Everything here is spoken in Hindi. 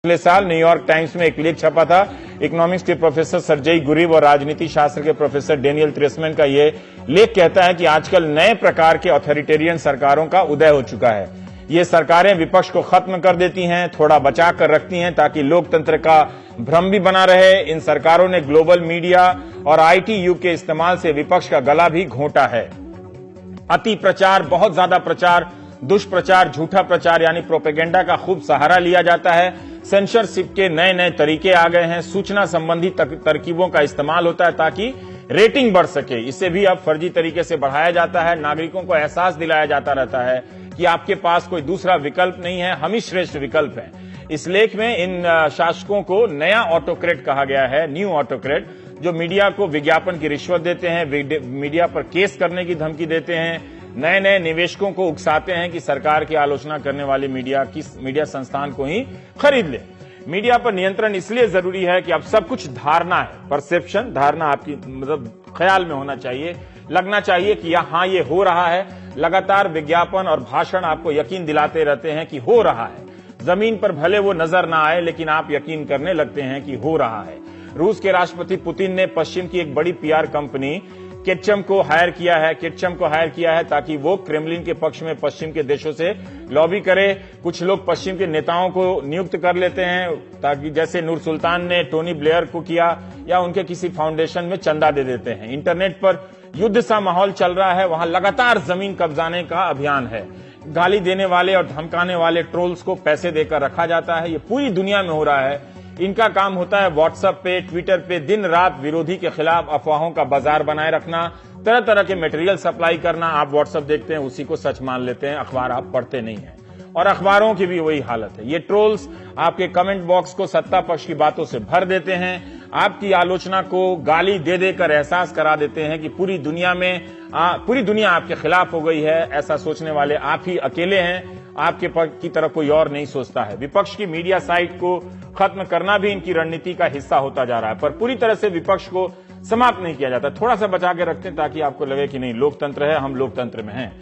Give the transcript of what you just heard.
पिछले साल न्यूयॉर्क टाइम्स में एक लेख छपा था। इकोनॉमिक्स के प्रोफेसर सर्जेई गुरिव और राजनीति शास्त्र के प्रोफेसर डेनियल ट्रेसमैन का ये लेख कहता है कि आजकल नए प्रकार के ऑथोरिटेरियन सरकारों का उदय हो चुका है। ये सरकारें विपक्ष को खत्म कर देती हैं, थोड़ा बचा कर रखती हैं ताकि लोकतंत्र का भ्रम भी बना रहे। इन सरकारों ने ग्लोबल मीडिया और आईटी युग के इस्तेमाल से विपक्ष का गला भी घोंटा है। अति प्रचार, बहुत ज्यादा प्रचार, दुष्प्रचार, झूठा प्रचार यानी प्रोपेगेंडा का खूब सहारा लिया जाता है। सेंसरशिप के नए नए तरीके आ गए हैं। सूचना संबंधी तरकीबों का इस्तेमाल होता है ताकि रेटिंग बढ़ सके। इसे भी अब फर्जी तरीके से बढ़ाया जाता है। नागरिकों को एहसास दिलाया जाता रहता है कि आपके पास कोई दूसरा विकल्प नहीं है, हम ही श्रेष्ठ विकल्प हैं। इस लेख में इन शासकों को नया ऑटोक्रेट कहा गया है, न्यू ऑटोक्रेट, जो मीडिया को विज्ञापन की रिश्वत देते हैं, मीडिया पर केस करने की धमकी देते हैं, नए नए निवेशकों को उकसाते हैं कि सरकार की आलोचना करने वाले मीडिया संस्थान को ही खरीद ले। मीडिया पर नियंत्रण इसलिए जरूरी है कि अब सब कुछ धारणा है, परसेप्शन, धारणा आपकी मतलब ख्याल में होना चाहिए, लगना चाहिए कि हाँ ये हो रहा है। लगातार विज्ञापन और भाषण आपको यकीन दिलाते रहते हैं कि हो रहा है। जमीन पर भले वो नजर ना आए लेकिन आप यकीन करने लगते हैं कि हो रहा है। रूस के राष्ट्रपति पुतिन ने पश्चिम की एक बड़ी पीआर कंपनी केटचम को हायर किया है ताकि वो क्रेमलिन के पक्ष में पश्चिम के देशों से लॉबी करे। कुछ लोग पश्चिम के नेताओं को नियुक्त कर लेते हैं ताकि जैसे नूर सुल्तान ने टोनी ब्लेयर को किया, या उनके किसी फाउंडेशन में चंदा दे देते हैं। इंटरनेट पर युद्ध सा माहौल चल रहा है, वहां लगातार जमीन कब्जाने का अभियान है। गाली देने वाले और धमकाने वाले ट्रोल्स को पैसे देकर रखा जाता है। ये पूरी दुनिया में हो रहा है। इनका काम होता है व्हाट्सएप पे, ट्विटर पे दिन रात विरोधी के खिलाफ अफवाहों का बाजार बनाए रखना, तरह तरह के मटेरियल सप्लाई करना। आप व्हाट्सएप देखते हैं, उसी को सच मान लेते हैं, अखबार आप पढ़ते नहीं हैं। और अखबारों की भी वही हालत है। ये ट्रोल्स आपके कमेंट बॉक्स को सत्ता पक्ष की बातों से भर देते हैं, आपकी आलोचना को गाली दे देकर एहसास करा देते हैं कि पूरी दुनिया आपके खिलाफ हो गई है। ऐसा सोचने वाले आप ही अकेले हैं, आपके की तरफ कोई और नहीं सोचता है। विपक्ष की मीडिया साइट को खत्म करना भी इनकी रणनीति का हिस्सा होता जा रहा है, पर पूरी तरह से विपक्ष को समाप्त नहीं किया जाता। थोड़ा सा बचा के रखते हैं ताकि आपको लगे कि नहीं, लोकतंत्र है, हम लोकतंत्र में हैं।